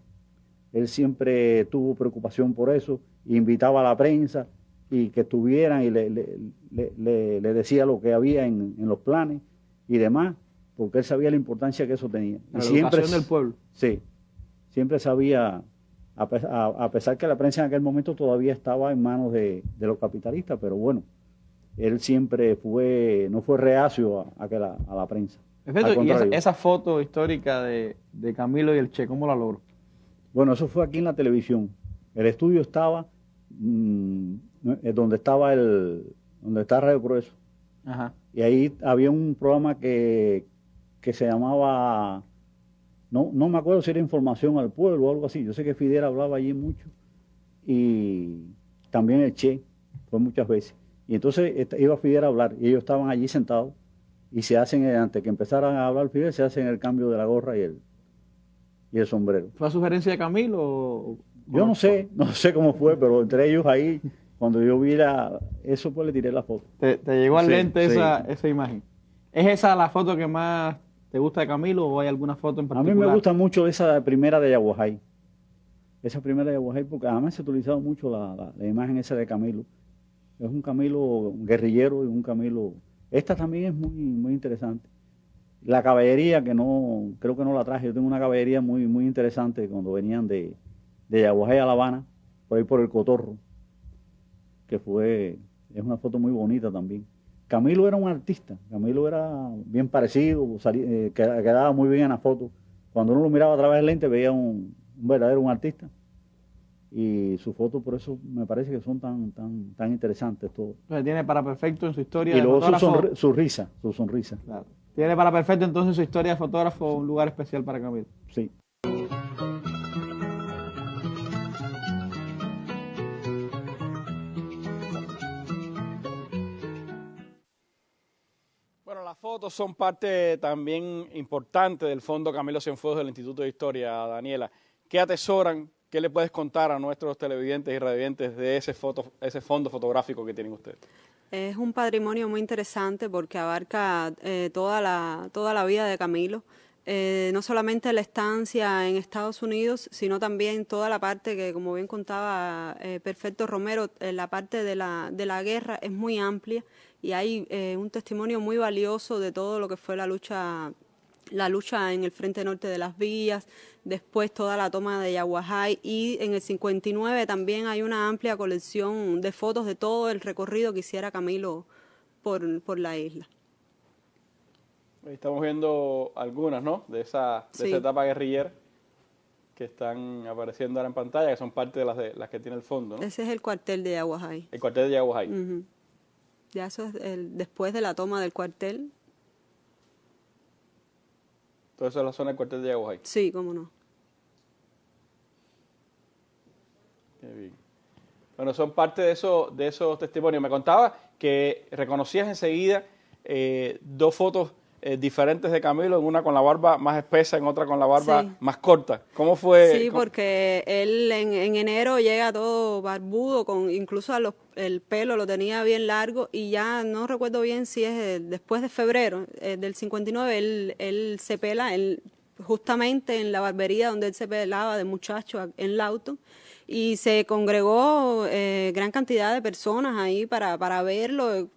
Él siempre tuvo preocupación por eso, invitaba a la prensa y que estuvieran y le decía lo que había en los planes y demás, porque él sabía la importancia que eso tenía. La educación del pueblo. Sí, siempre sabía, a pesar que la prensa en aquel momento todavía estaba en manos de los capitalistas, pero bueno, él siempre no fue reacio a la prensa. Perfecto. Y esa foto histórica de Camilo y el Che, ¿cómo la logró? Bueno, eso fue aquí en la televisión. El estudio estaba donde está Radio Progreso. Ajá. Y ahí había un programa que se llamaba, no me acuerdo si era Información al Pueblo o algo así. Yo sé que Fidel hablaba allí mucho. Y también el Che, fue muchas veces. Y entonces iba Fidel a hablar y ellos estaban allí sentados y se hacen, antes que empezaran a hablar Fidel, se hacen el cambio de la gorra y el sombrero. ¿Fue a sugerencia de Camilo? Yo no sé cómo fue, pero entre ellos ahí, cuando yo vi eso, pues le tiré la foto. ¿Te llegó al lente esa imagen? ¿Es esa la foto que más te gusta de Camilo o hay alguna foto en A particular? mí me gusta mucho esa primera de Yaguajay. Esa primera de Yaguajay, porque además se ha utilizado mucho la imagen esa de Camilo. Es un Camilo guerrillero y un Camilo... Esta también es muy interesante. La caballería, que no, creo que no la traje. Yo tengo una caballería muy interesante cuando venían de Yaguajay a La Habana, por ahí por el Cotorro, que es una foto muy bonita también. Camilo era un artista, Camilo era bien parecido, quedaba muy bien en la foto. Cuando uno lo miraba a través del lente veía un verdadero artista. Y sus fotos por eso me parece que son tan interesantes todos. Entonces tiene para perfecto en su historia y de luego fotógrafo. su sonrisa. Claro. Tiene para perfecto entonces su historia de fotógrafo un lugar especial para Camilo. Sí. Bueno, las fotos son parte también importante del Fondo Camilo Cienfuegos del Instituto de Historia, Daniela. ¿Qué atesoran? ¿Qué le puedes contar a nuestros televidentes y radiovidentes de ese fondo fotográfico que tienen ustedes? Es un patrimonio muy interesante porque abarca toda la vida de Camilo. No solamente la estancia en Estados Unidos, sino también toda la parte que, como bien contaba Perfecto Romero, la parte de la guerra es muy amplia y hay un testimonio muy valioso de todo lo que fue la lucha en el frente norte de las Villas, después toda la toma de Yaguajay, y en el 59 también hay una amplia colección de fotos de todo el recorrido que hiciera Camilo por la isla. Estamos viendo algunas, ¿no?, de esa etapa guerrillera que están apareciendo ahora en pantalla, que son parte de las que tiene el fondo, ¿no? Ese es el cuartel de Yaguajay. El cuartel de Yaguajay. Uh-huh. Ya eso es después de la toma del cuartel. ¿Todo eso es la zona del cuartel de Yaguajay? Sí, cómo no. Qué bien. Bueno, son parte de esos testimonios. Me contaba que reconocías enseguida dos fotos diferentes de Camilo, en una con la barba más espesa, en otra con la barba más corta. ¿Cómo fue? Sí, porque él en enero llega todo barbudo, incluso el pelo lo tenía bien largo, y ya no recuerdo bien si es después de febrero del 59, él se pela justamente en la barbería donde él se pelaba de muchacho en Lawton, y se congregó gran cantidad de personas ahí para verlo.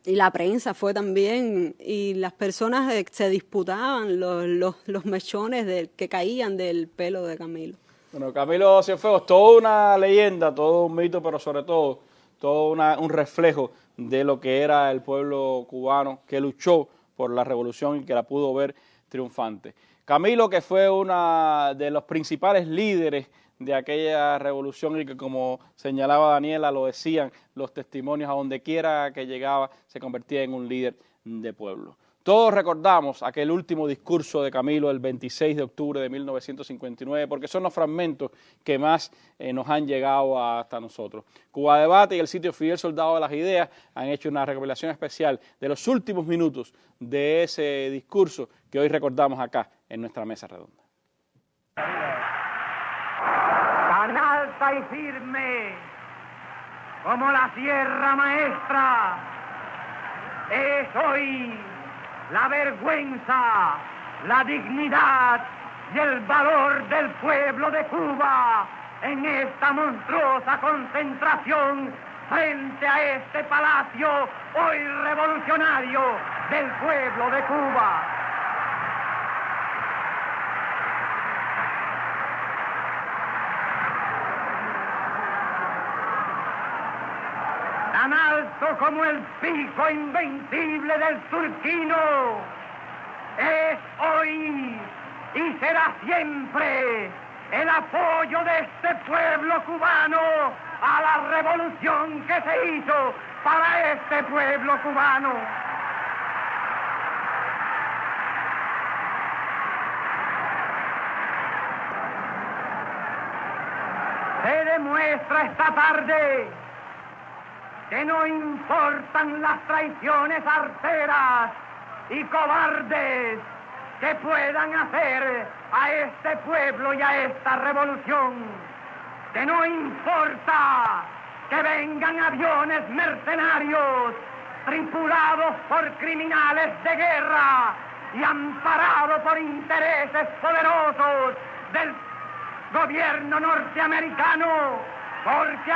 Y la prensa fue también, y las personas se disputaban los mechones que caían del pelo de Camilo. Bueno, Camilo Cienfuegos, toda una leyenda, todo un mito, pero sobre todo un reflejo de lo que era el pueblo cubano que luchó por la revolución y que la pudo ver triunfante. Camilo, que fue uno de los principales líderes de aquella revolución y que, como señalaba Daniela, lo decían los testimonios, a donde quiera que llegaba se convertía en un líder de pueblo. Todos recordamos aquel último discurso de Camilo el 26 de octubre de 1959, porque son los fragmentos que más nos han llegado hasta nosotros. Cuba Debate y el sitio Fidel Soldado de las Ideas han hecho una recopilación especial de los últimos minutos de ese discurso que hoy recordamos acá en nuestra mesa redonda. Tan alta y firme como la Sierra Maestra es hoy la vergüenza, la dignidad y el valor del pueblo de Cuba en esta monstruosa concentración frente a este palacio hoy revolucionario del pueblo de Cuba. Tan alto como el pico invencible del Turquino, es hoy y será siempre el apoyo de este pueblo cubano a la revolución que se hizo para este pueblo cubano. Se demuestra esta tarde que no importan las traiciones arteras y cobardes que puedan hacer a este pueblo y a esta revolución, que no importa que vengan aviones mercenarios tripulados por criminales de guerra y amparados por intereses poderosos del gobierno norteamericano, porque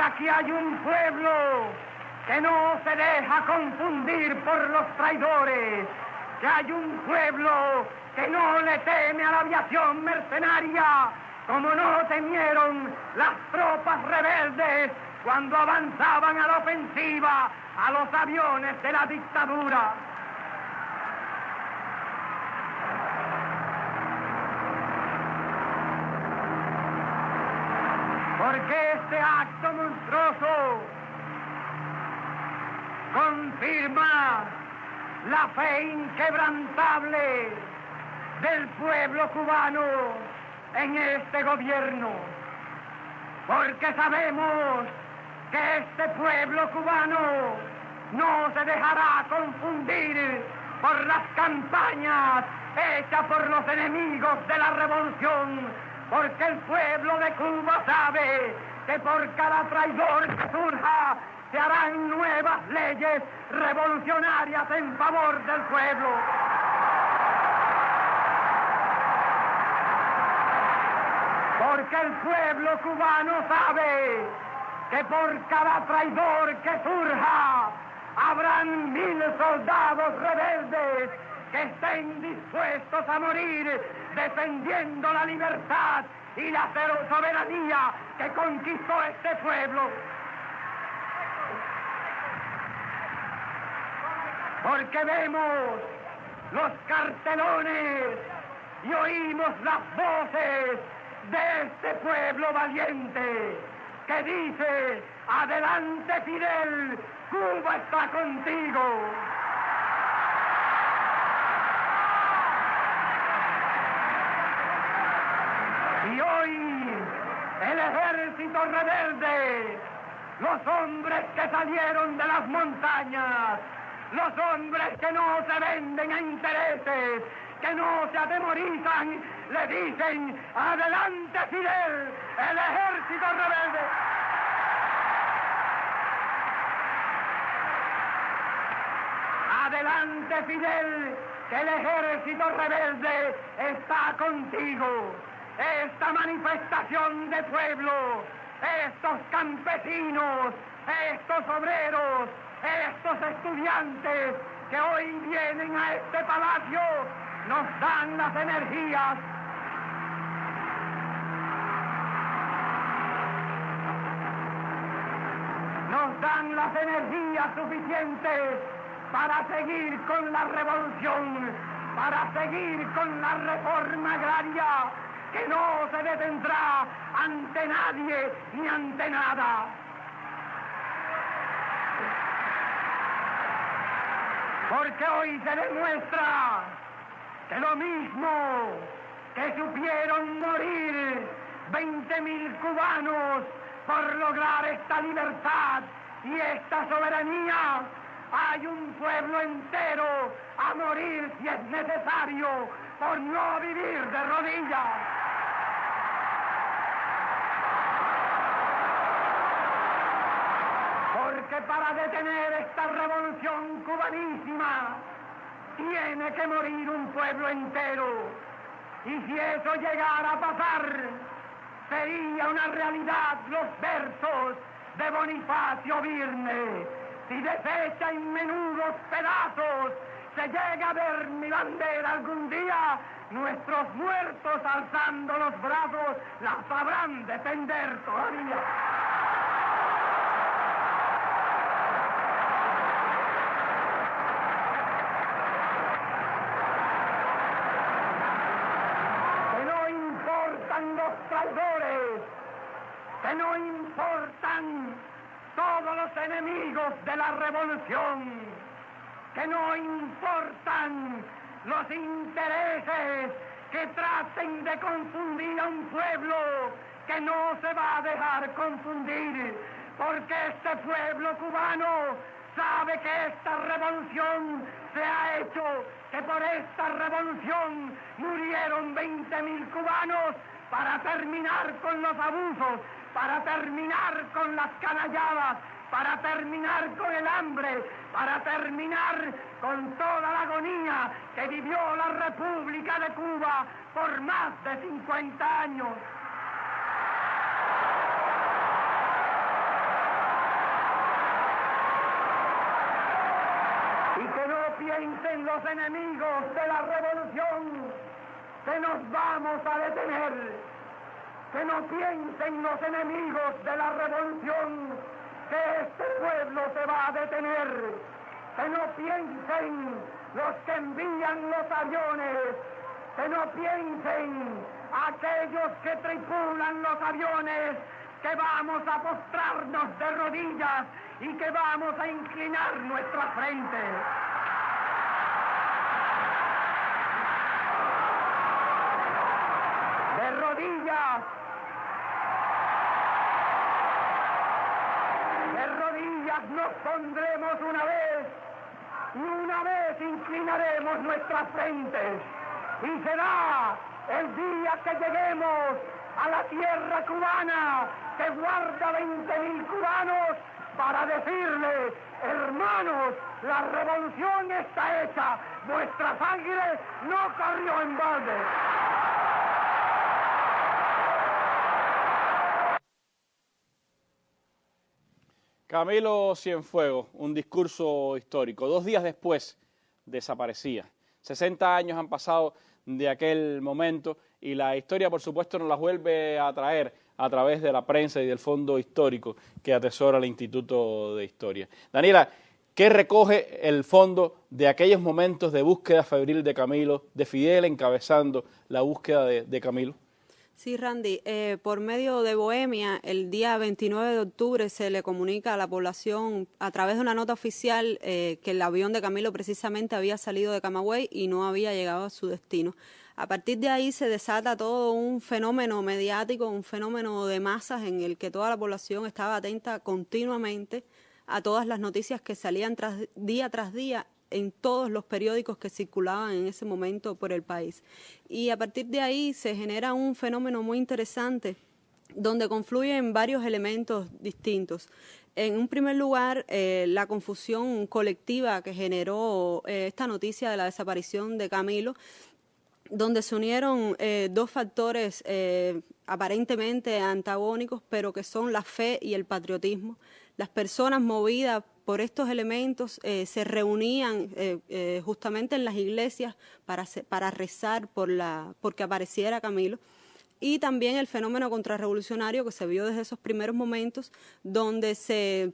aquí hay un pueblo que no se deja confundir por los traidores, que hay un pueblo que no le teme a la aviación mercenaria, como no temieron las tropas rebeldes cuando avanzaban a la ofensiva a los aviones de la dictadura. Porque este acto monstruoso confirma la fe inquebrantable del pueblo cubano en este gobierno, porque sabemos que este pueblo cubano no se dejará confundir por las campañas hechas por los enemigos de la revolución, porque el pueblo de Cuba sabe que por cada traidor que surja se harán nuevas leyes revolucionarias en favor del pueblo. Porque el pueblo cubano sabe que por cada traidor que surja habrán 1000 soldados rebeldes que estén dispuestos a morir defendiendo la libertad y la soberanía que conquistó este pueblo. Porque vemos los cartelones y oímos las voces de este pueblo valiente que dice: adelante Fidel, Cuba está contigo. Y hoy el ejército rebelde, los hombres que salieron de las montañas, los hombres que no se venden a intereses, que no se atemorizan, le dicen: adelante Fidel, el ejército rebelde. Adelante Fidel, que el ejército rebelde está contigo. Esta manifestación de pueblo, estos campesinos, estos obreros, estos estudiantes que hoy vienen a este palacio, nos dan las energías suficientes para seguir con la revolución, para seguir con la reforma agraria, que no se detendrá ante nadie ni ante nada. Porque hoy se demuestra que lo mismo que supieron morir 20.000 cubanos por lograr esta libertad y esta soberanía, hay un pueblo entero a morir si es necesario por no vivir de rodillas. Porque para detener esta revolución cubanísima tiene que morir un pueblo entero. Y si eso llegara a pasar, sería una realidad los versos de Bonifacio Virne: si deshecha en menudos pedazos se llega a ver mi bandera algún día, nuestros muertos alzando los brazos la sabrán defender todavía. Que no importan los traidores, que no importan todos los enemigos de la revolución, que no importan los intereses que traten de confundir a un pueblo que no se va a dejar confundir, porque este pueblo cubano sabe que esta revolución se ha hecho, que por esta revolución murieron 20.000 cubanos para terminar con los abusos, para terminar con las canalladas, para terminar con el hambre, para terminar con toda la agonía que vivió la República de Cuba por más de 50 años. Y que no piensen los enemigos de la revolución que nos vamos a detener. Que no piensen los enemigos de la revolución que este pueblo se va a detener. Que no piensen los que envían los aviones. Que no piensen aquellos que tripulan los aviones que vamos a postrarnos de rodillas y que vamos a inclinar nuestra frente. De rodillas. De rodillas nos pondremos una vez y una vez inclinaremos nuestras frentes. Y será el día que lleguemos a la tierra cubana que guarda 20.000 cubanos para decirles, hermanos, la revolución está hecha, vuestra sangre no corrió en balde. Camilo Cienfuegos, un discurso histórico. 2 días después desaparecía. 60 años han pasado de aquel momento y la historia, por supuesto, nos las vuelve a traer a través de la prensa y del fondo histórico que atesora el Instituto de Historia. Daniela, ¿qué recoge el fondo de aquellos momentos de búsqueda febril de Camilo, de Fidel encabezando la búsqueda de Camilo? Sí, Randy, por medio de Bohemia, el día 29 de octubre se le comunica a la población a través de una nota oficial que el avión de Camilo precisamente había salido de Camagüey y no había llegado a su destino. A partir de ahí se desata todo un fenómeno mediático, un fenómeno de masas en el que toda la población estaba atenta continuamente a todas las noticias que salían día tras día en todos los periódicos que circulaban en ese momento por el país. Y a partir de ahí se genera un fenómeno muy interesante donde confluyen varios elementos distintos. En un primer lugar, la confusión colectiva que generó esta noticia de la desaparición de Camilo, donde se unieron dos factores aparentemente antagónicos, pero que son la fe y el patriotismo. Las personas movidas por estos elementos se reunían justamente en las iglesias para rezar porque apareciera Camilo. Y también el fenómeno contrarrevolucionario que se vio desde esos primeros momentos, donde se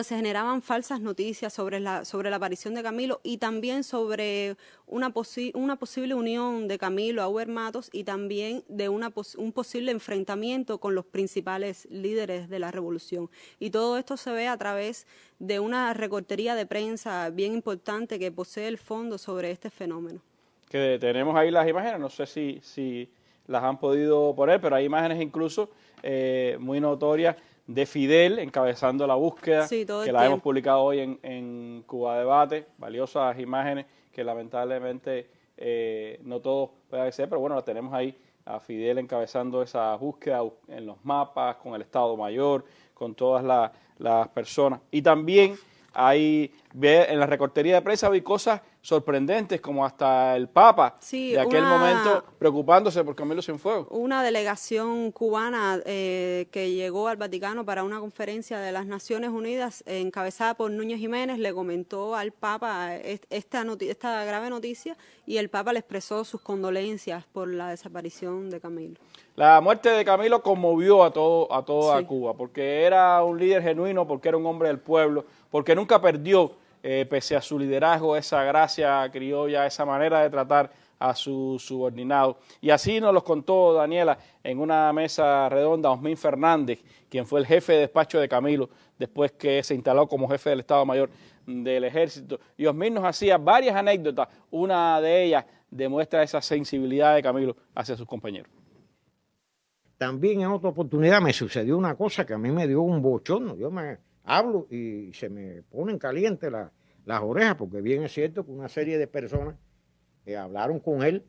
generaban falsas noticias sobre la aparición de Camilo y también sobre una posible unión de Camilo a Huber Matos y también de un posible enfrentamiento con los principales líderes de la revolución. Y todo esto se ve a través de una recortería de prensa bien importante que posee el fondo sobre este fenómeno. Que tenemos ahí las imágenes, no sé si las han podido poner, pero hay imágenes incluso muy notorias de Fidel encabezando la búsqueda, sí, que la hemos publicado hoy en Cuba Debate, valiosas imágenes que lamentablemente no todos pueden acceder, pero bueno, la tenemos ahí a Fidel encabezando esa búsqueda en los mapas, con el Estado Mayor, con todas las personas. Y también hay, en la recortería de prensa hay cosas sorprendentes, como hasta el Papa de aquel momento preocupándose por Camilo Cienfuegos. Una delegación cubana que llegó al Vaticano para una conferencia de las Naciones Unidas encabezada por Núñez Jiménez le comentó al Papa esta grave noticia y el Papa le expresó sus condolencias por la desaparición de Camilo. La muerte de Camilo conmovió a toda Cuba, porque era un líder genuino, porque era un hombre del pueblo, porque nunca perdió, pese a su liderazgo, esa gracia criolla, esa manera de tratar a sus subordinados. Y así nos los contó Daniela en una mesa redonda Osmín Fernández, quien fue el jefe de despacho de Camilo, después que se instaló como jefe del Estado Mayor del Ejército. Y Osmín nos hacía varias anécdotas, una de ellas demuestra esa sensibilidad de Camilo hacia sus compañeros. También en otra oportunidad me sucedió una cosa que a mí me dio un bochorno. Yo me hablo y se me ponen calientes las orejas, porque bien es cierto que una serie de personas hablaron con él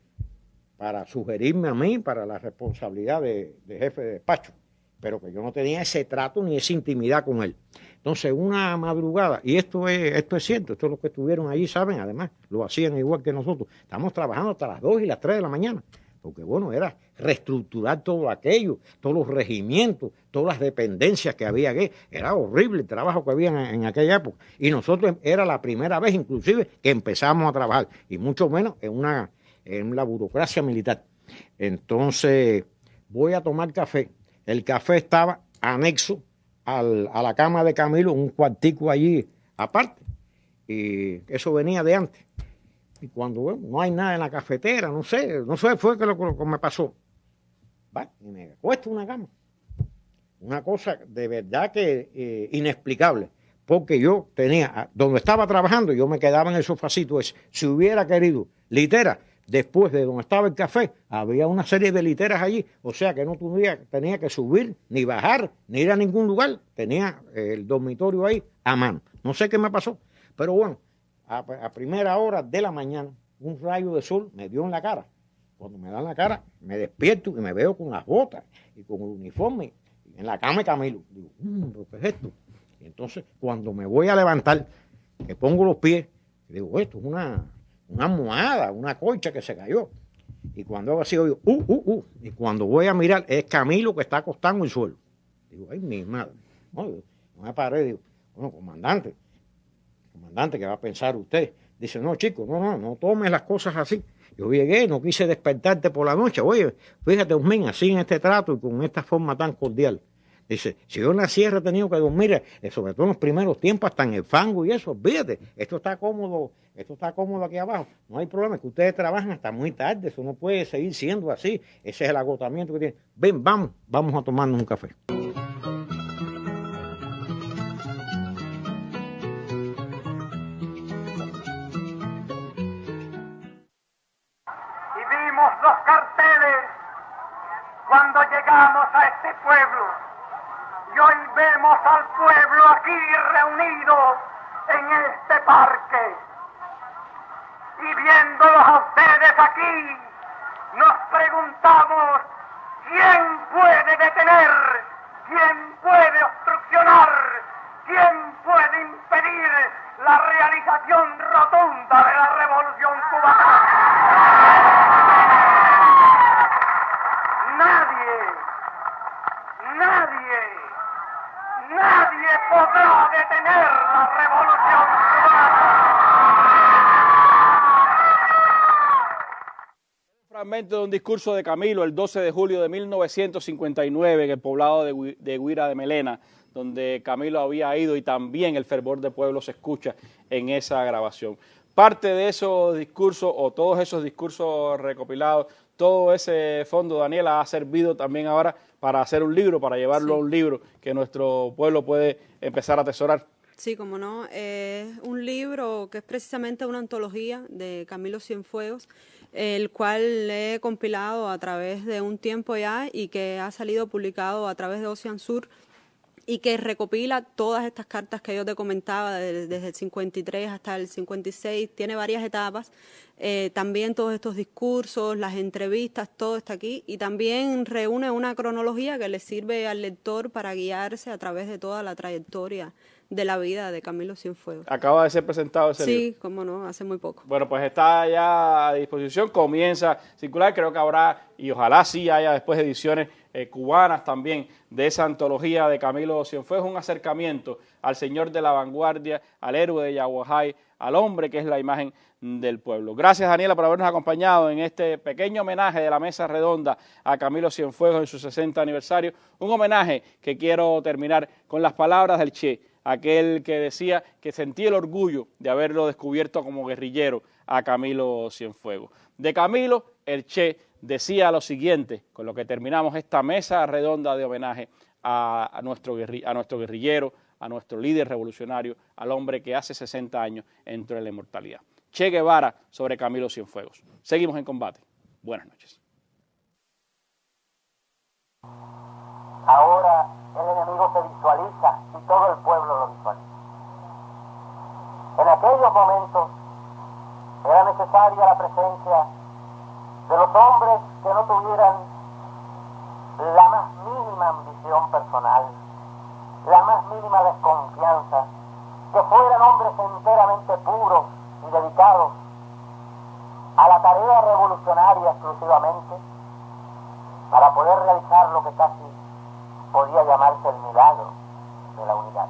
para sugerirme a mí para la responsabilidad de jefe de despacho, pero que yo no tenía ese trato ni esa intimidad con él. Entonces, una madrugada, y esto es cierto, esto es lo que estuvieron allí, saben, además, lo hacían igual que nosotros. Estamos trabajando hasta las 2 y las 3 de la mañana, porque bueno, era reestructurar todo aquello, todos los regimientos, todas las dependencias que había aquí. Era horrible el trabajo que había en aquella época. Y nosotros era la primera vez, inclusive, que empezamos a trabajar, y mucho menos en la burocracia militar. Entonces, voy a tomar café. El café estaba anexo a la cama de Camilo, un cuartico allí aparte, y eso venía de antes. Y cuando bueno, no hay nada en la cafetera, no sé fue que lo que me pasó. Va, y me acuesto en una cama. Una cosa de verdad que inexplicable, porque yo tenía, donde estaba trabajando, yo me quedaba en el sofacito ese. Si hubiera querido litera, después de donde estaba el café, había una serie de literas allí, o sea que no tenía que subir, ni bajar, ni ir a ningún lugar, tenía el dormitorio ahí a mano. No sé qué me pasó, pero bueno, a primera hora de la mañana, un rayo de sol me dio en la cara. Cuando me da en la cara, me despierto y me veo con las botas y con el uniforme en la cama de Camilo. Digo, ¿qué es esto? Y entonces, cuando me voy a levantar, que pongo los pies, digo, esto es una almohada, una colcha que se cayó. Y cuando hago así, oigo, y cuando voy a mirar, es Camilo que está acostado en el suelo. Digo, ay, mi madre. No me paré, digo, bueno, comandante, ¿qué va a pensar usted? Dice, no, chico, no tomes las cosas así. Yo llegué, no quise despertarte por la noche. Oye, fíjate, Osmin, así en este trato y con esta forma tan cordial. Dice, si yo en la sierra he tenido que dormir, sobre todo en los primeros tiempos, hasta en el fango y eso, olvídate, esto está cómodo aquí abajo. No hay problema, es que ustedes trabajan hasta muy tarde, eso no puede seguir siendo así. Ese es el agotamiento que tienen. Ven, vamos a tomarnos un café. Y vimos los carteles cuando llegamos a este pueblo. Y hoy vemos al pueblo aquí reunido en este parque. Y viéndolos a ustedes aquí, nos preguntamos quién puede detener, quién puede obstruccionar, quién puede impedir la realización rotunda de la revolución cubana. Nadie podrá detener la revolución cubana. Un fragmento de un discurso de Camilo el 12 de julio de 1959 en el poblado de Guira de Melena, donde Camilo había ido, y también el fervor del pueblo se escucha en esa grabación. Parte de esos discursos, o todos esos discursos recopilados, todo ese fondo, Daniela, ha servido también ahora para hacer un libro, para llevarlo a un libro que nuestro pueblo puede empezar a atesorar. Sí, como no, es un libro que es precisamente una antología de Camilo Cienfuegos, el cual he compilado a través de un tiempo ya y que ha salido publicado a través de Ocean Sur, y que recopila todas estas cartas que yo te comentaba desde el 53 hasta el 56, tiene varias etapas, también todos estos discursos, las entrevistas, todo está aquí, y también reúne una cronología que le sirve al lector para guiarse a través de toda la trayectoria de la vida de Camilo Cienfuegos. Acaba de ser presentado ese libro. Sí, cómo no, hace muy poco. Bueno, pues está ya a disposición, comienza a circular, creo que habrá, y ojalá sí haya después ediciones cubanas también de esa antología de Camilo Cienfuegos, un acercamiento al señor de la vanguardia, al héroe de Yaguajay, al hombre que es la imagen del pueblo. Gracias, Daniela, por habernos acompañado en este pequeño homenaje de la Mesa Redonda a Camilo Cienfuegos en su 60 aniversario, un homenaje que quiero terminar con las palabras del Che, aquel que decía que sentía el orgullo de haberlo descubierto como guerrillero a Camilo Cienfuegos. De Camilo, el Che decía lo siguiente, con lo que terminamos esta mesa redonda de homenaje a nuestro guerrillero, a nuestro líder revolucionario, al hombre que hace 60 años entró en la inmortalidad. Che Guevara sobre Camilo Cienfuegos. Seguimos en combate. Buenas noches. Ahora el enemigo se visualiza y todo el pueblo lo visualiza. En aquellos momentos era necesaria la presencia de los hombres que no tuvieran la más mínima ambición personal, la más mínima desconfianza, que fueran hombres enteramente puros y dedicados a la tarea revolucionaria exclusivamente, para poder realizar lo que casi podía llamarse el milagro de la unidad.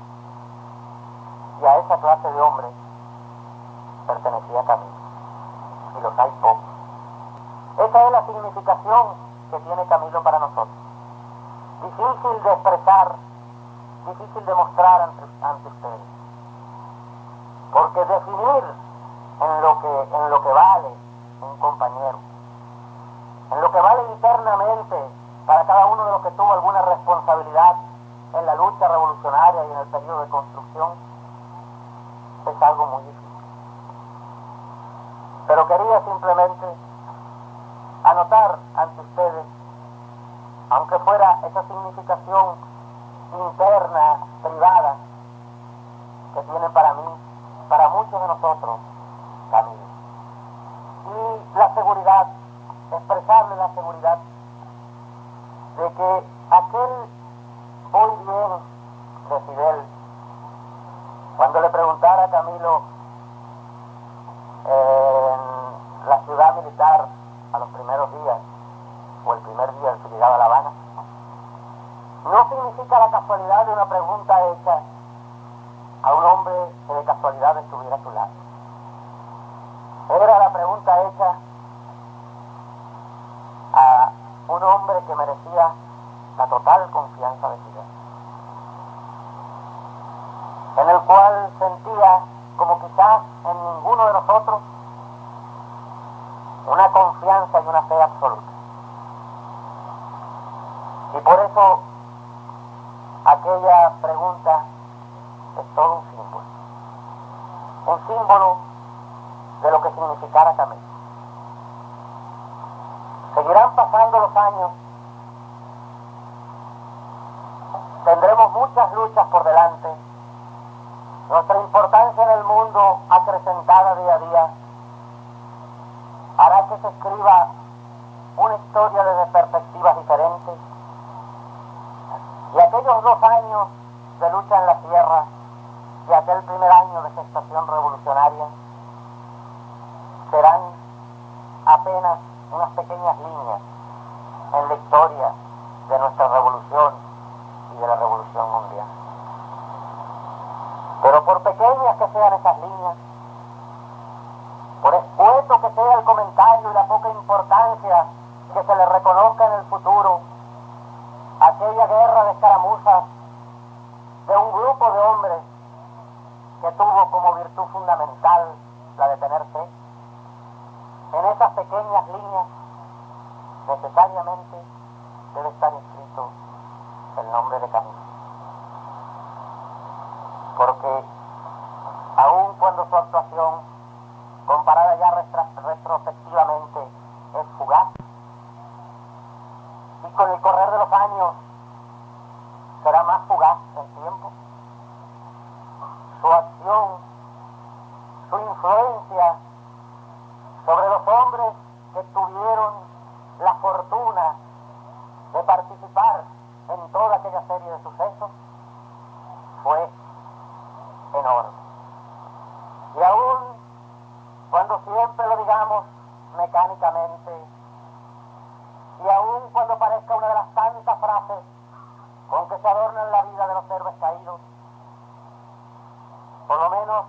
Y a esa clase de hombres pertenecía Camilo, y los hay pocos. Esa es la significación que tiene Camilo para nosotros. Difícil de expresar, difícil de mostrar ante ustedes. Porque definir en lo que vale un compañero, en lo que vale internamente para cada uno de los que tuvo alguna responsabilidad en la lucha revolucionaria y en el periodo de construcción, es algo muy difícil. Pero quería simplemente anotar ante ustedes, aunque fuera esa significación interna, privada, que tiene para mí, para muchos de nosotros, Camilo. Y la seguridad, expresarle la seguridad de que aquel voy bien de Fidel, cuando le preguntara a Camilo en la ciudad militar a los primeros días, o el primer día en que llegaba a La Habana, no significa la casualidad de una pregunta hecha a un hombre que de casualidad estuviera a su lado. Era la pregunta hecha a un hombre que merecía la total confianza de Fidel, en el cual sentía, como quizás en ninguno de nosotros, una confianza y una fe absoluta. Y por eso aquella pregunta es todo un símbolo de lo que significara Camilo. Seguirán pasando los años, tendremos muchas luchas por delante, nuestra importancia en el mundo acrecentada día a día hará que se escriba una historia desde perspectivas diferentes, y aquellos 2 años de lucha en la tierra y aquel primer año de gestación revolucionaria serán apenas unas pequeñas líneas en la historia de nuestra revolución y de la revolución mundial. Pero por pequeñas que sean esas líneas, por escueto que sea el comentario y la poca importancia que se le reconozca en el futuro, aquella guerra de escaramuzas de un grupo de hombres que tuvo como virtud fundamental la de tener fe, en esas pequeñas líneas necesariamente debe estar inscrito el nombre de Camilo. Porque aun cuando su actuación, comparada ya retrospectivamente, es fugaz, y con el correr de los años será más fugaz el tiempo, su acción, su influencia sobre los hombres que tuvieron la fortuna de participar en toda aquella serie de sucesos fue enorme. Y aún cuando siempre lo digamos mecánicamente, y aún cuando parezca una de las tantas frases con que se adornan la vida de los héroes caídos, por lo menos